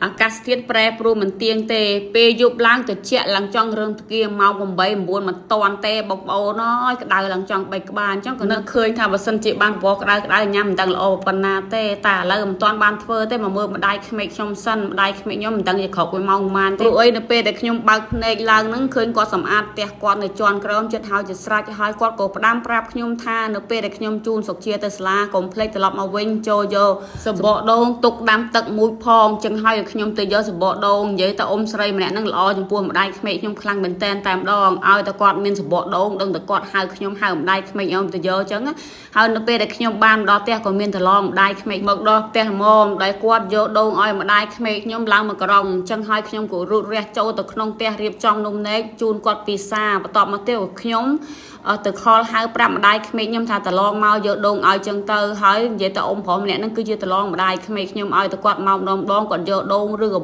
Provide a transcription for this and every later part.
អាកាសធាតុប្រែប្រួលមិនទៀងទេពេលយប់ឡើងត្រជាក់ឡើងចង់រឿងគៀម៉ោង8 9មិនតាន់ទេបងប្អូនអើយក្តៅឡើងចង់3ក្បាលអញ្ចឹងក៏នឹកឃើញថាបើសិនជាបានបបរក្តៅញ៉ាំមិនដឹងល្អប៉ុណ្ណាទេតែឥឡូវមិនតាន់បានធ្វើទេមកមើលម្ដាយក្មេកខ្ញុំសិនម្ដាយក្មេកខ្ញុំមិនដឹងជាគ្រប់1ម៉ោងប៉ុន្មានទេព្រោះអីនៅពេលដែលខ្ញុំបើកភ្នែកឡើងហ្នឹងឃើញគាត់សម្អាតផ្ទះគាត់នៅជាន់ក្រោមចិត្តហើយជាស្រេចហើយគាត់ក៏ផ្ដាំប្រាប់ខ្ញុំថានៅពេលដែលខ្ញុំជូនសុកជាទៅសាលាកុំភ្លេចត្រឡប់មកវិញចូលយកសបកដូងទុកដាំទឹកមួយផងចឹងហើយខ្ញុំទៅយកសបកដូងនិយាយតើអ៊ំស្រីម្នាក់ហ្នឹងល្អចំពោះម្ដាយក្មេកខ្ញុំខ្លាំងមែនតែនតែម្ដងឲ្យតែគាត់មានសបកដូងដឹងតែគាត់ហៅខ្ញុំហៅម្ដាយក្មេកខ្ញុំទៅយកចឹងហើយនៅពេលដែលខ្ញុំបានដល់ផ្ទះក៏មានតឡងម្ដាយក្មេកមកដល់ផ្ទះហ្មងដែលគាត់យកដូងឲ្យម្ដាយក្មេកខ្ញុំឡើងមកក្រុងចឹងហើយខ្ញុំក៏រូតរះចូលទៅក្នុងផ្ទះរៀបចំនំនែកជូនគាត់ពីសាបន្ទាប់មកទៀតខ្ញុំទៅខលហៅប្រាប់ម្ដាយក្មេកខ្ញុំថាតឡងមកយកដូងឲ្យចឹងទៅហើយនិយាយទៅអ៊ំប្រុសម្នាក់ហ្នឹងគឺជាតឡងម្ដាយក្មេកខ្ញុំឲ្យទៅគាត់មកម្ដងគាត់យកដូងឬក៏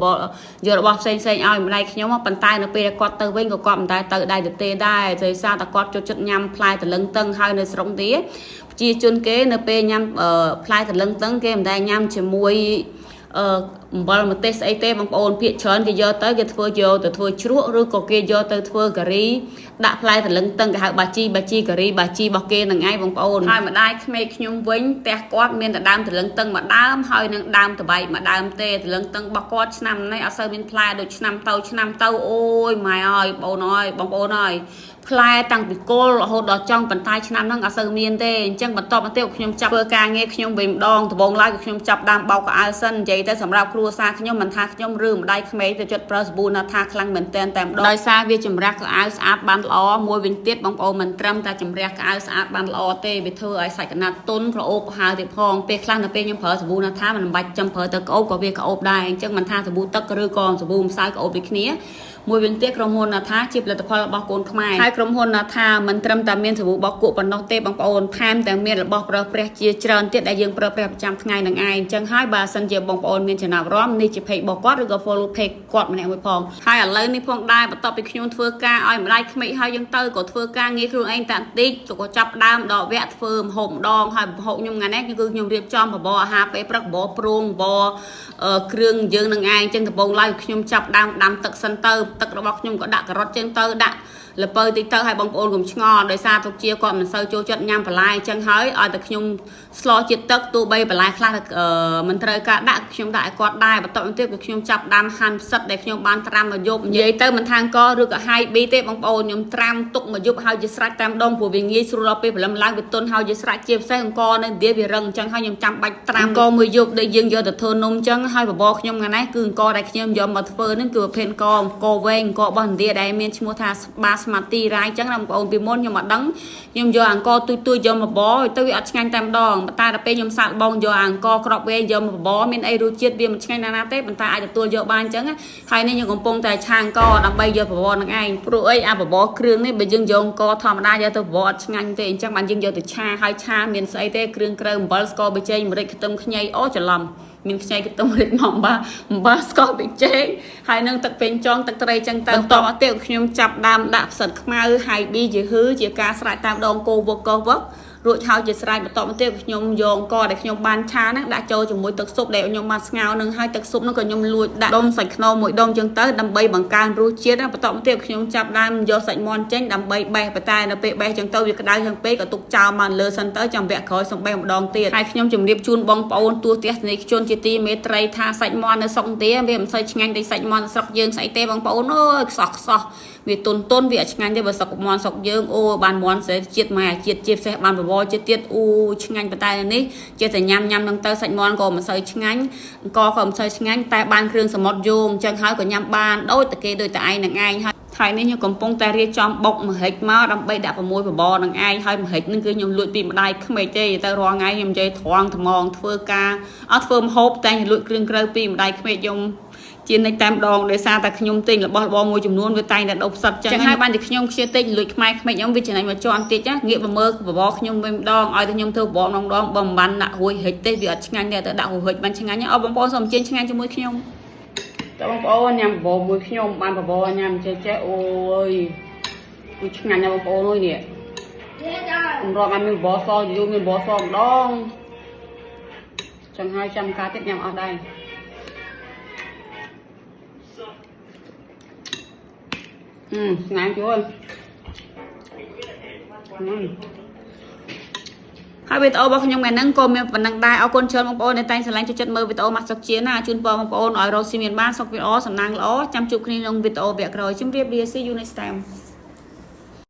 យករបស់ផ្សេងឲ្យម្ដាយខ្ញុំប៉ុន្តែនៅពេលគាត់ទៅវិញក៏គាត់មិនដែលទៅដែរទៅទេដែរដោយសារតែគាត់ចូលចិត្តញ៉ាំផ្លែតលឹងតឹងហើយនៅស្រុកទៀតប្រជាជនគេនៅពេលញ៉ាំផ្លែតលឹងតឹងគេមិនដែលញ៉ាំជាមួយអំបិលម្ទេសស្អីទេបងប្អូនភាគច្រើនគេយកទៅគេធ្វើយកទៅធ្វើជ្រក់ឬក៏គេយកទៅធ្វើការីដាក់ផ្លែតលឹងតឹងគេហៅបាជីការីបាជីរបស់គេនឹងឯងបងប្អូនហើយម្ដាយក្មេកខ្ញុំវិញផ្ទះគាត់មានតែដើមតលឹងតឹងមួយដើមហើយនឹងដើមតបែកមួយដើមទេតលឹងតឹងរបស់គាត់ឆ្នាំនេះអត់សូវមានផ្លែដូចឆ្នាំទៅអូយម៉ែអើយបងប្អូនអើយផ្លែតាំងពីគល់រហូតដល់ចុងប៉ុន្តែឆ្នាំហ្នឹងអត់សូវមានទេអញ្ចឹងបន្តមកទៀតខ្ញុំចាប់ធ្វើការងារខ្ញុំវិញម្ដងដំបូងឡើយគឺខ្ញុំចាប់ដើមបោកកៅអៅសិននិយាយទៅសម្រាប់គ្រួសារខ្ញុំមិនថាខ្ញុំឬម្ដាយក្មេកទៅចិត្តប្រើសាប៊ូណាថាខ្លាំងមែនតែនតែម្ដងដោយសារវាចម្រាស់កៅអៅស្អាតបានល្អមួយវិញទៀតបងប្អូនមិនត្រឹមតែចម្រាស់កៅអៅស្អាតបានល្អទេវាធ្វើឲ្យសាច់កណាត់ទុនក្រអូបហើទៀតផងពេលខ្លះនៅពេលខ្ញុំប្រើសាប៊ូណាថាមិនបាច់ចាំប្រើទៅក្អូបក៏វាក្អូបដែរអញ្ចឹងមិនថាសាប៊ូទឹកឬក៏សាប៊ូម្សៅក្អូបដូចគ្នាមួយវិញទៀតក្រុមហ៊ុនណាថាជាផលិតផលរបស់កូនខ្មែរហើយក្រុមហ៊ុនណាថាមិនត្រឹមតែមានសាប៊ូបោកគក់ប៉ុណ្ណោះទេបងប្អូនថែមទាំងមានរបស់ប្រើប្រាស់ជាច្រើនទៀតដែលយើងប្រើប្រាស់ប្រចាំថ្ងៃនឹងឯងអញ្ចឹងហើយបើសិនជាបងប្អូនមានចំណាប់អារម្មណ៍នេះជា page របស់គាត់ឬក៏ follow page គាត់ម្នាក់មួយផងហើយឥឡូវនេះផងដែរបន្ទាប់ពីខ្ញុំធ្វើការឲ្យម្ដាយក្មេកហើយយើងទៅក៏ធ្វើការងារខ្លួនឯងតាក់តិចក៏ចាប់ដើមដកវគ្គធ្វើម្ហូបម្ដងហើយម្ហូបខ្ញុំថ្ងៃនេះគឺខ្ញុំរៀបចំបបរអាហារពេលព្រឹកបបរព្រួងបបរគ្រឿងយើងនឹងឯងអញ្ចឹងដំបូងឡើយខ្ញុំចាប់ដើមដាំទឹកសិនទៅទឹករបស់ខ្ញុំក៏ដាក់ការ៉ុតចឹងទៅដាក់លពៅតិចទៅឲ្យបងប្អូនកុំឆ្ងល់ដោយសារទុកជាគាត់មិនសូវចូលចិត្តញ៉ាំបន្លែអញ្ចឹងហើយឲ្យតែខ្ញុំស្លោជាតិទឹកទោះបីបន្លែខ្លះមិនត្រូវការដាក់ខ្ញុំដាក់ឲ្យគាត់ដែរបន្ទាប់មកទៀតគឺខ្ញុំចាប់ដាំហាន់ផ្សិតដែលខ្ញុំបានត្រាំមកយប់និយាយទៅមិនថាអង្គឬក៏ហាយប៊ីទេបងប្អូនខ្ញុំត្រាំទុកមកយប់ហើយជាស្រេចតាមដងព្រោះវាងាយស្រួលដល់ពេលព្រលឹមឡើងវាទន់ហើយជាស្រេចជាពិសេសអង្គនៅdiaវារឹងអញ្ចឹងហើយខ្ញុំចាំបាច់ត្រាំអង្គមួយយប់ដែលយើងយកទៅធ្វើនំអញ្ចឹងហើយបបរខ្ញុំថ្ងៃនេះគឺអង្គដែលខ្ញុំយកមកធ្វើហ្នឹងគឺប្រភេទអង្គវែងអង្គរបស់ឥណ្ឌាដែលមានឈ្មោះថាបាស្មាទីរ៉ាយអញ្ចឹងណាបងប្អូនពីមុនខ្ញុំអត់ដឹងខ្ញុំយកអង្គទូចយកមកបបរទៅវាអត់ឆ្ងាញ់តែម្ដងតែដល់ពេលខ្ញុំសាកល្បងយកអង្គក្របវែងយកមកបបរមានអីរសជាតិវាមិនឆ្ងាញ់ណាទេប៉ុន្តែអាចទទួលយកបានអញ្ចឹងហើយនេះខ្ញុំកំពុងតែឆាអង្គដើម្បីយកបបរនឹងឯងព្រោះអីអាបបរគ្រឿងនេះបើយើងយកអង្គធម្មតាយកទៅបបរអត់ឆ្ងាញ់ទេអញ្ចឹងបានយើងយកទៅឆាហើយឆាមានស្អីទេគ្រឿងក្រៅអំបិលស្ករប៊ីចេងម្រេចខ្ទឹមខ្ញីអូច្រឡំមានខ្ញីខ្ទឹមម្រេចមកអំបិលស្ករប៊ីចេងហើយនឹងទឹកពេញចង់ទឹកត្រីចឹងទៅបន្តមកទៀតខ្ញុំចាប់ដើមដាក់ផ្សិតខ្មៅហើយប៊ីជាហឺជាការស្រេចតាមដងគោវឹករួចហើយជាស្រេចបន្តមកទៀតខ្ញុំយកអង្គដែលខ្ញុំបានឆាហ្នឹងដាក់ចូលជាមួយទឹកស៊ុបដែលខ្ញុំបានស្ងោរនឹងហើយទឹកស៊ុបហ្នឹងក៏ខ្ញុំលួចដាក់ដុំសាច់ខ្នុរមួយដុំចឹងទៅដើម្បីបង្កើនរសជាតិបន្តមកទៀតខ្ញុំចាប់ដើមយកសាច់មាន់ចេញដើម្បីបេះប៉ុន្តែនៅពេលបេះចឹងទៅវាក្តៅជាងពេកក៏ទុកចោលមកលើសិនទៅចាំវគ្គក្រោយសំបេះម្ដងទៀតហើយខ្ញុំជម្រាបជូនបងប្អូនទស្សនិកជនជាទីមេត្រីថាសាច់មាន់នៅស្រុកឥណ្ឌាវាមិនសូវឆ្ងាញ់ដូចសាច់មាន់នៅស្រុកយើងស្អីទេបងប្អូនអើយខ្សោះវាទុនវាអត់ឆ្ងាញ់ទេបើស្រុកមាន់ស្រុកយើងអូបានមាន់ស្រីជាតិម៉ែជាតិជាពិសេសបានបបរជាតិទៀតអូឆ្ងាញ់ប៉ុន្តែនេះចេះតែញ៉ាំនឹងទៅសាច់មាន់ក៏មិនសូវឆ្ងាញ់អង្គក៏មិនសូវឆ្ងាញ់តែបានគ្រឿងសមុទ្រយោងអញ្ចឹងហើយក៏ញ៉ាំបានដូចតែគេដូចតែឯងនឹងឯងហើយនេះខ្ញុំកំពុងតែរៀបចំបុកម្ហិចមកដើម្បីដាក់6បបរនឹងឯងហើយម្ហិចនឹងគឺខ្ញុំលួចពីម្ដាយក្មេកទេទៅរាល់ថ្ងៃខ្ញុំនិយាយត្រង់ថ្មងធ្វើការអត់ធ្វើម្ហូបតែលួចគ្រឿងក្រៅពីម្ដាយក្មេកខ្ញុំជានិច្ចតែម្ដងដោយសារតែខ្ញុំទិញរបស់របរមួយចំនួនវាតែងតែដុបផ្សិតចឹងហើយបានតែខ្ញុំខ្ជិលតិចលួចខ្មែរក្មេកខ្ញុំវាចំណេញមកជាន់តិចងាកមកមើលបបរខ្ញុំវិញម្ដងឲ្យតែខ្ញុំធ្វើបបរម្ដងបើមិនបានដាក់រួយហិចទេវាអត់ឆ្ងាញ់ទេតែដាក់រួយហិចបានឆ្ងាញ់អស់បងប្អូនសូមអញ្ជើញឆ្ងាញ់ជាមួយខ្ញុំតើបងប្អូនញ៉ាំបបរមួយខ្ញុំបានបបរញ៉ាំចេះអូយគឺឆ្ងាញ់ណាស់បងប្អូនអើយនេះខ្ញុំរាប់បានមានបបរសយូរមានបបរសម្ដងចឹងហើយចាំការទៀតញ៉ាំអស់ដែរ Ngại chú ơi. Hai video bao nhiêu ngày nâng cô mình vẫn đang đai ao con chơi mong ôn để tay sẽ lánh cho chất mơ video mặt sọc chiến à chun bò mong ôn nói rồi xin miền ban sọc video sẵn năng lỗ chăm chục khi nông video việc rồi chấm riêng see you next time.